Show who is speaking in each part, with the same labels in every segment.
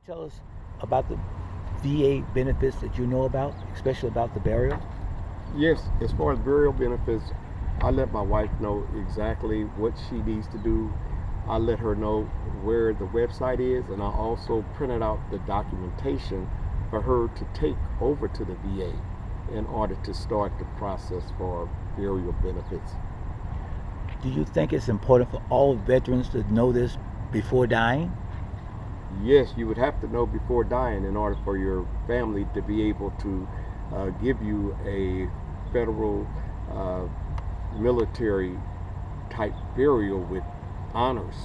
Speaker 1: Tell us about the VA benefits that you know about, especially about the burial.
Speaker 2: Yes, as far as burial benefits, I let my wife know exactly what she needs to do. I let her know where the website is, and I also printed out the documentation for her to take over to the VA in order to start the process for burial benefits.
Speaker 1: Do you think it's important for all veterans to know this before dying?
Speaker 2: Yes, you would have to know before dying in order for your family to be able to give you a federal military type burial with honors.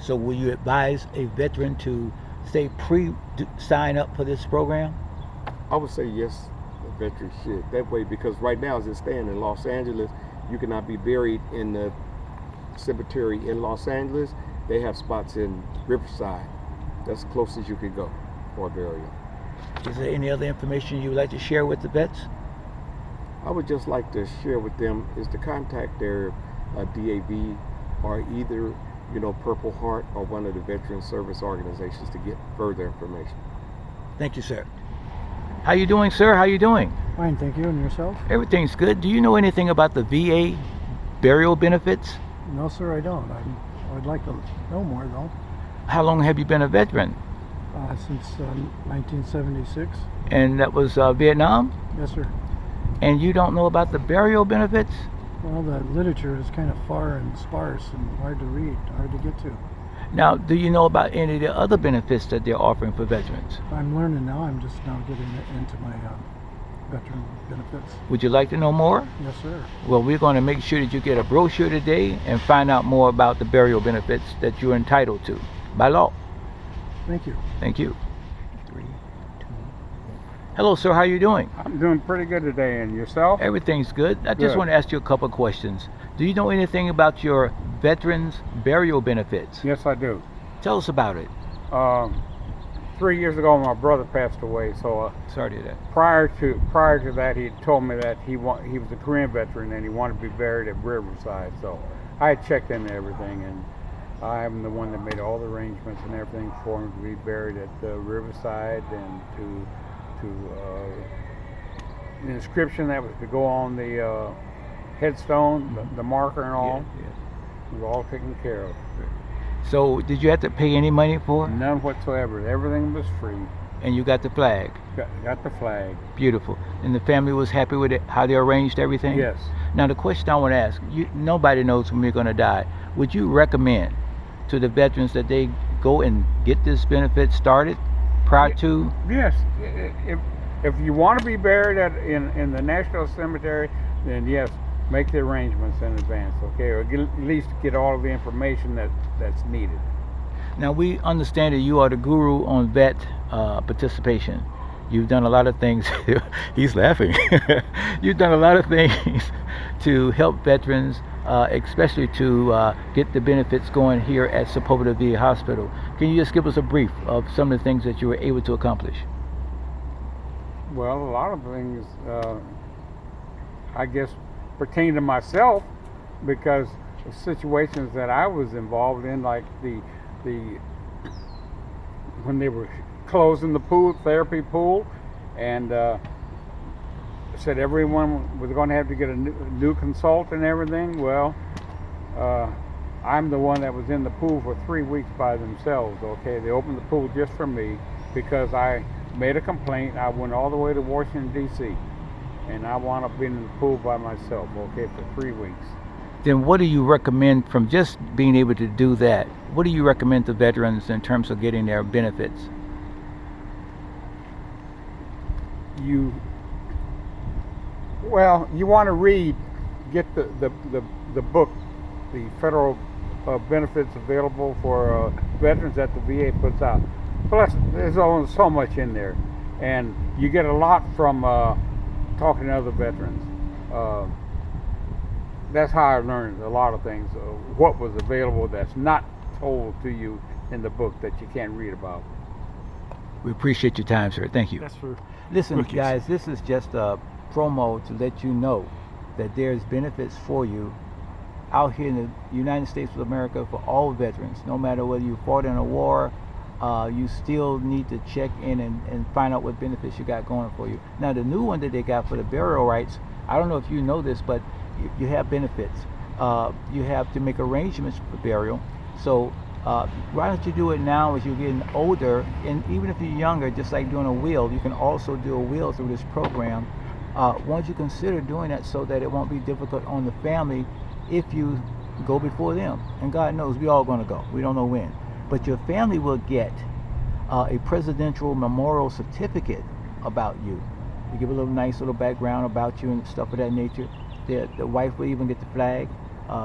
Speaker 1: So, will you advise a veteran to say sign up for this program?
Speaker 2: I would say yes, a veteran should. That way, because right now, as it stands in Los Angeles, you cannot be buried in the cemetery in Los Angeles. They have spots in Riverside. That's the closest you could go for a burial.
Speaker 1: Is there any other information you would like to share with the vets?
Speaker 2: I would just like to share with them is to contact their DAV or either Purple Heart or one of the veteran service organizations to get further information.
Speaker 1: Thank you, sir. How you doing, sir? How you doing?
Speaker 3: Fine, thank you. And yourself?
Speaker 1: Everything's good. Do you know anything about the VA burial benefits?
Speaker 3: No, sir, I don't. I would like to know more, though.
Speaker 1: How long have you been a veteran?
Speaker 3: Since 1976.
Speaker 1: And that was Vietnam?
Speaker 3: Yes, sir.
Speaker 1: And you don't know about the burial benefits?
Speaker 3: Well, the literature is kind of far and sparse and hard to read, hard to get to.
Speaker 1: Now, do you know about any of the other benefits that they're offering for veterans?
Speaker 3: I'm learning now. I'm just now getting into my veteran benefits.
Speaker 1: Would you like to know more?
Speaker 3: Yes, sir.
Speaker 1: Well, we're going to make sure that you get a brochure today and find out more about the burial benefits that you're entitled to by law.
Speaker 3: Thank you.
Speaker 1: Thank you. 3, 2, 1. Hello, sir. How are you doing?
Speaker 4: I'm doing pretty good today, and yourself?
Speaker 1: Everything's good. I just
Speaker 4: Good.
Speaker 1: want to ask you a couple of questions. Do you know anything about your veterans burial benefits?
Speaker 4: Yes, I do.
Speaker 1: Tell us about it.
Speaker 4: 3 years ago, my brother passed away. So
Speaker 1: Sorry to hear that.
Speaker 4: prior to that, he had told me that he was a Korean veteran and he wanted to be buried at Riverside. So I had checked into everything, and I'm the one that made all the arrangements and everything for him to be buried at Riverside, and to the inscription that was to go on the headstone, the marker and all.
Speaker 1: Yeah.
Speaker 4: It was all taken care of.
Speaker 1: So, did you have to pay any money for it?
Speaker 4: None whatsoever. Everything was free.
Speaker 1: And you got the flag?
Speaker 4: Got the flag.
Speaker 1: Beautiful. And the family was happy with it, how they arranged everything?
Speaker 4: Yes.
Speaker 1: Now, the question I want to ask, nobody knows when we're going to die. Would you recommend to the veterans that they go and get this benefit started prior to?
Speaker 4: Yes. If you want to be buried in the National Cemetery, then yes, make the arrangements in advance, okay? Or at least get all of the information that's needed.
Speaker 1: Now, we understand that you are the guru on vet participation. You've done a lot of things. He's laughing. You've done a lot of things to help veterans, especially to get the benefits going here at Sepulveda VA Hospital. Can you just give us a brief of some of the things that you were able to accomplish?
Speaker 4: Well, a lot of things, I guess, pertain to myself, because of situations that I was involved in, like when they were closing the therapy pool, and said everyone was going to have to get a new consultant and everything. Well, I'm the one that was in the pool for 3 weeks by themselves. Okay, they opened the pool just for me because I made a complaint. I went all the way to Washington D.C. and I wound up being in the pool by myself. Okay, for 3 weeks.
Speaker 1: Then what do you recommend from just being able to do that? What do you recommend to veterans in terms of getting their benefits?
Speaker 4: You want to get the book, the federal benefits available for veterans that the VA puts out. Plus, there's only so much in there, and you get a lot from talking to other veterans. That's how I learned a lot of things, what was available that's not told to you in the book that you can't read about.
Speaker 1: We appreciate your time, sir. Thank you.
Speaker 3: That's for
Speaker 1: Listen,
Speaker 3: rookies.
Speaker 1: guys, this is just a promo to let you know that there's benefits for you out here in the United States of America for all veterans, no matter whether you fought in a war, you still need to check in and find out what benefits you got going for you. Now, the new one that they got for the burial rights, I don't know if you know this, but you have benefits. You have to make arrangements for burial. So why don't you do it now as you're getting older? And even if you're younger, just like doing a will, you can also do a will through this program. Why don't you consider doing that so that it won't be difficult on the family if you go before them? And God knows we all going to go. We don't know when. But your family will get a presidential memorial certificate about you. You give a little nice little background about you and stuff of that nature. The wife will even get the flag.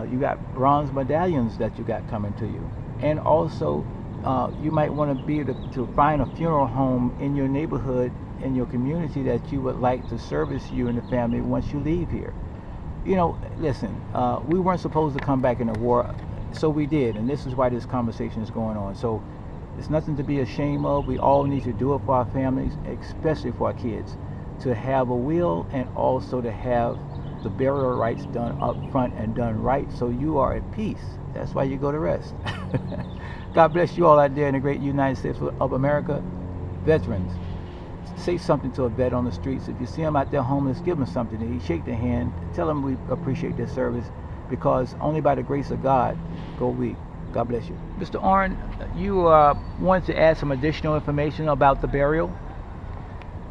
Speaker 1: You got bronze medallions that you got coming to you. And also, you might want to be able to find a funeral home in your neighborhood, in your community, that you would like to service you and the family once you leave here. You know, listen, we weren't supposed to come back in a war, so we did, and this is why this conversation is going on. So it's nothing to be ashamed of. We all need to do it for our families, especially for our kids, to have a will and also to have the burial rights done up front and done right, so you are at peace. That's why you go to rest. God bless you all out there in the great United States of America. Veterans, say something to a vet on the streets. If you see them out there homeless, give them something to eat. Shake their hand. Tell them we appreciate their service, because only by the grace of God go we. God bless you. Mr. Oren, you wanted to add some additional information about the burial?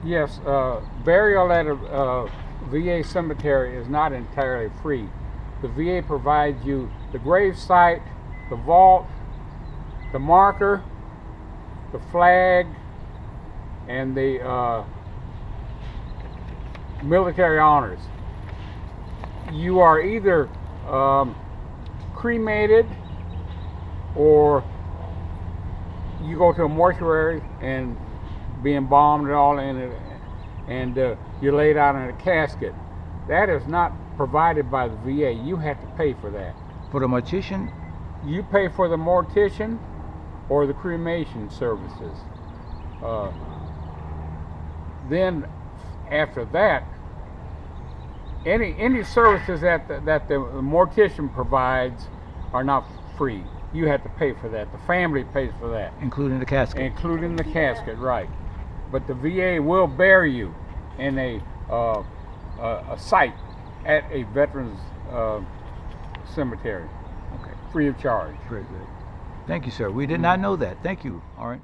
Speaker 4: Yes, burial at a VA cemetery is not entirely free. The VA provides you the grave site, the vault, the marker, the flag, and the military honors. You are either cremated, or you go to a mortuary and be embalmed and all in it, and you're laid out in a casket. That is not provided by the VA. You have to pay for that.
Speaker 1: For the mortician?
Speaker 4: You pay for the mortician or the cremation services. Then after that, any services that the mortician provides are not free. You have to pay for that. The family pays for that.
Speaker 1: Including the casket?
Speaker 4: Including the casket, right. But the VA will bury you in a site at a veterans cemetery.
Speaker 1: Okay.
Speaker 4: Free of charge.
Speaker 1: Very good. Thank you, sir. We did not know that. Thank you. All right.